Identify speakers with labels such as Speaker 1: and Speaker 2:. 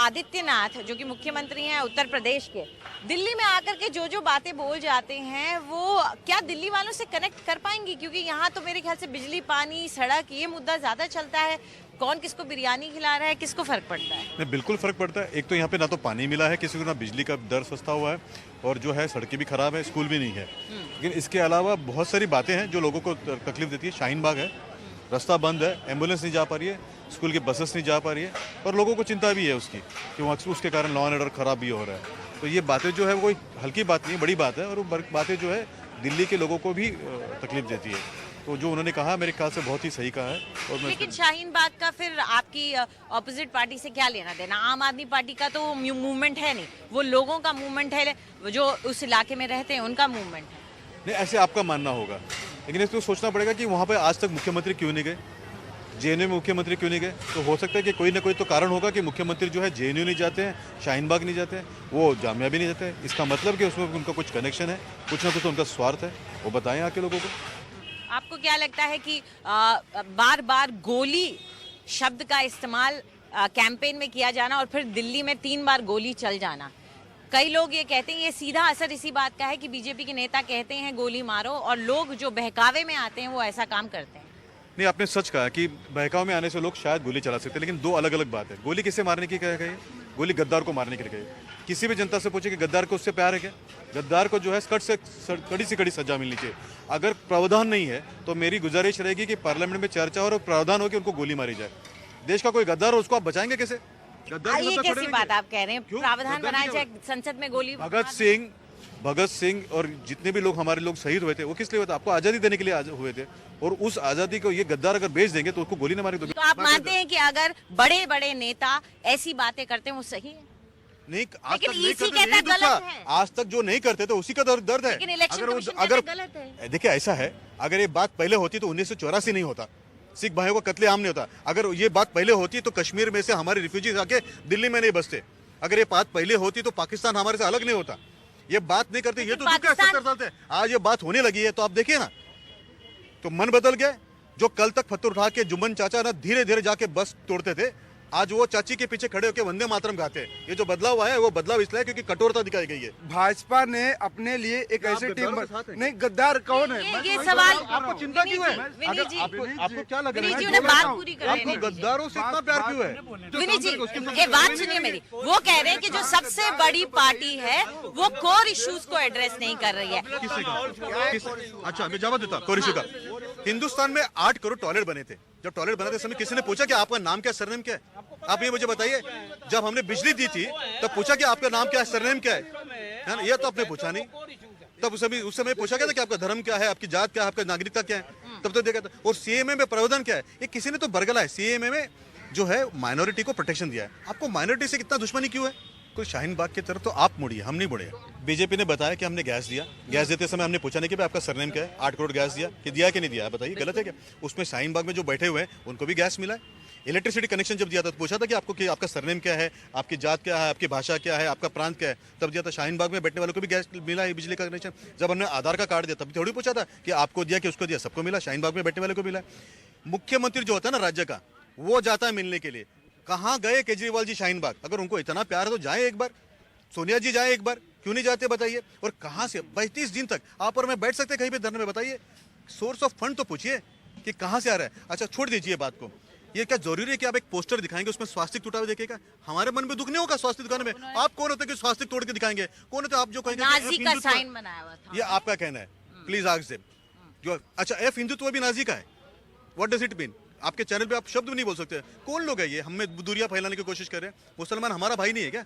Speaker 1: आदित्यनाथ जो कि मुख्यमंत्री हैं उत्तर प्रदेश के, दिल्ली में आकर के जो जो बातें बोल जाते हैं वो क्या दिल्ली वालों से कनेक्ट कर पाएंगी? क्योंकि यहाँ तो मेरे ख्याल से बिजली, पानी, सड़क ये मुद्दा ज्यादा चलता है। कौन किसको बिरयानी खिला रहा है, किसको फर्क पड़ता है?
Speaker 2: नहीं, बिल्कुल फर्क पड़ता है। एक तो यहाँ पे ना तो पानी मिला है किसी को, ना बिजली का दर सस्ता हुआ है, और जो है सड़कें भी खराब है, स्कूल भी नहीं है। लेकिन इसके अलावा बहुत सारी बातें हैं जो लोगों को तकलीफ देती है। शाहीन बाग है, रास्ता बंद है, एम्बुलेंस नहीं जा पा रही है, स्कूल की बसेस नहीं जा पा रही है, और लोगों को चिंता भी है उसकी कि वहाँ उसके कारण लॉ एंड ऑर्डर खराब भी हो रहा है। तो ये बातें जो है वो कोई हल्की बात नहीं, बड़ी बात है, और वो बातें जो है दिल्ली के लोगों को भी तकलीफ देती है। तो जो उन्होंने कहा मेरे ख्याल से बहुत ही सही कहा है। और
Speaker 1: लेकिन शाहीन बाग का फिर आपकी ऑपोजिट पार्टी से क्या लेना देना? आम आदमी पार्टी का तो मूवमेंट है नहीं, वो लोगों का मूवमेंट है, जो उस इलाके में रहते हैं उनका मूवमेंट है।
Speaker 2: नहीं, ऐसे आपका मानना होगा, लेकिन इसको सोचना पड़ेगा कि वहाँ पे आज तक मुख्यमंत्री क्यों नहीं गए, जेएनयू में मुख्यमंत्री क्यों नहीं गए। तो हो सकता है कि कोई ना कोई तो कारण होगा कि मुख्यमंत्री जो है जेएनयू नहीं जाते हैं, शाहीन बाग नहीं जाते हैं, वो जामिया भी नहीं जाते हैं। इसका मतलब कि उसमें उनका कुछ कनेक्शन है, कुछ ना कुछ तो उनका स्वार्थ है, वो बताएं आके लोगों को।
Speaker 1: आपको क्या लगता है कि बार बार गोली शब्द का इस्तेमाल कैंपेन में किया जाना और फिर दिल्ली में 3 बार गोली चल जाना, कई लोग ये कहते हैं ये सीधा असर इसी बात का है कि बीजेपी के नेता कहते हैं गोली मारो और लोग जो बहकावे में आते हैं वो ऐसा काम करते हैं?
Speaker 2: नहीं, आपने सच कहा कि बहकाव में आने से लोग शायद गोली चला सकते हैं, लेकिन दो अलग अलग बात है। गोली किसे मारने की कह गई? गोली गद्दार को मारने के लिए गई। किसी भी जनता से पूछे कि गद्दार को उससे प्यार है क्या? गद्दार को जो है कड़ी से कड़ी सजा मिलनी चाहिए। अगर प्रावधान नहीं है तो मेरी गुजारिश रहेगी कि पार्लियामेंट में चर्चा और प्रावधान हो कि उनको गोली मारी जाए। देश का कोई गद्दार हो उसको आप बचाएंगे कैसे? गद्दार
Speaker 1: ये कैसी बात आप कह रहे हैं? प्रावधान बनाया जाए, संसद में गोली।
Speaker 2: भगत सिंह और जितने भी लोग हमारे लोग शहीद हुए थे वो किस लिए हुए थे? आपको आजादी देने के लिए हुए थे, और उस आजादी को ये गद्दार अगर बेच देंगे तो उसको गोली न मारेंगे।
Speaker 1: तो आप मानते हैं कि अगर बड़े बड़े नेता ऐसी बातें करते हैं वो सही है?
Speaker 2: नहीं, आज तक नहीं करते तो यही दुख था। आज तक जो नहीं करते तो उसी का दर्द है। अगर देखिए ऐसा है, अगर ये बात पहले होती तो 1984 नहीं होता, सिख भाइयों का कत्लेआम नहीं होता। अगर ये बात पहले होती तो कश्मीर में से हमारे रिफ्यूजीज आके दिल्ली में नहीं बसते। अगर ये बात पहले होती तो पाकिस्तान हमारे से अलग नहीं होता। ये बात नहीं करते, ये तो दुख है 70 साल से। आज ये बात होने लगी है तो आप देखिए ना, तो मन बदल गया। जो कल तक पत्थर उठा के जुम्मन चाचा ना धीरे धीरे जाके बस तोड़ते थे, आज वो चाची के पीछे खड़े होकर वंदे मातरम गाते हैं। ये जो बदलाव आया है वो बदलाव इसलिए क्योंकि कठोरता दिखाई गई है।
Speaker 3: भाजपा ने अपने लिए एक ऐसी टीम नहीं, गद्दार कौन है?
Speaker 1: ये सवाल
Speaker 2: आपको चिंता क्यों है?
Speaker 1: विनीत जी,
Speaker 2: आपको क्या लग रहा
Speaker 1: विनीत जी
Speaker 2: है?
Speaker 1: उन्हें बात पूरी कर
Speaker 2: आपको गद्दारों से इतना प्यार क्यों है?
Speaker 1: विनीत जी ये बात सुनिए मेरी। वो कह रहे हैं कि जो सबसे बड़ी पार्टी है वो कोर इश्यूज को एड्रेस नहीं कर रही है।
Speaker 2: अच्छा, मैं जवाब देता कोर इशू का। हिंदुस्तान में 8 करोड़ टॉयलेट बने थे। जब टॉयलेट बनाते समय किसी ने पूछा कि आपका नाम क्या, सरनेम क्या है? आप ये मुझे बताइए। जब हमने बिजली दी थी तब पूछा कि आपका नाम क्या है, सरनेम क्या है ना? ये तो आपने पूछा नहीं। तब उस समय पूछा गया था कि आपका धर्म क्या है, आपकी जात क्या है, आपका नागरिकता क्या है, तब तो देखा था। और सीएमए में प्रावधान क्या है? ये किसी ने तो बरगला है। सीएमए में जो है माइनॉरिटी को प्रोटेक्शन दिया है। आपको माइनॉरिटी से कितना दुश्मनी क्यों है? कोई शाहीन बाग की तरफ तो आप मुड़िए, हम नहीं मुड़े। बीजेपी ने बताया कि हमने गैस दिया। गैस देते समय हमने पूछा नहीं कि भाई आपका सरनेम क्या है। 8 करोड़ गैस दिया कि दिया कि नहीं दिया? बताइए, गलत है क्या? उसमें शाहीन बाग में जो बैठे हुए हैं उनको भी गैस मिला है। इलेक्ट्रिसिटी कनेक्शन जब दिया था तो पूछा था कि आपको कि आपका सरनेम क्या है, आपकी जात क्या है, आपकी भाषा क्या है, आपका प्रांत क्या है, तब दिया था। शाहीन बाग में बैठने वालों को भी गैस मिला है, बिजली का कनेक्शन। जब हमने आधार का कार्ड दिया तब थोड़ी पूछा था कि आपको दिया कि उसको दिया, सबको मिला। शाहीन बाग में बैठने वाले को मिला। मुख्यमंत्री जो होता है ना राज्य का, वो जाता है मिलने के लिए। कहाँ गए केजरीवाल जी शाहीन बाग? अगर उनको इतना प्यार है तो जाए एक बार, सोनिया जी जाए एक बार, क्यों नहीं जाते बताइए? और कहाँ से 32 दिन तक आप और मैं बैठ सकते कहीं भी धरने में? बताइए, सोर्स ऑफ फंड तो पूछिए कि कहाँ से आ रहा है। अच्छा, छोड़ दीजिए बात को। ये क्या जरूरी है कि आप एक पोस्टर दिखाएंगे उसमें स्वास्तिक टूटा हुआ देखेगा? हमारे मन में दुख नहीं होगा स्वास्तिक दिखाने में? आप कौन होते कि स्वास्तिक तोड़ के दिखाएंगे? कौन होते आप जो कहेंगे
Speaker 1: नाजी का साइन बनाया हुआ था?
Speaker 2: ये आपका कहना है, प्लीज आस्क देम। जो अच्छा, एफ हिंदुत्व भी नाजी का है, व्हाट डज इट मीन? आपके चैनल पे आप शब्द भी नहीं बोल सकते। कौन लोग है ये? हमें दूरियां फैलाने की कोशिश कर रहे हैं। मुसलमान हमारा भाई नहीं है क्या?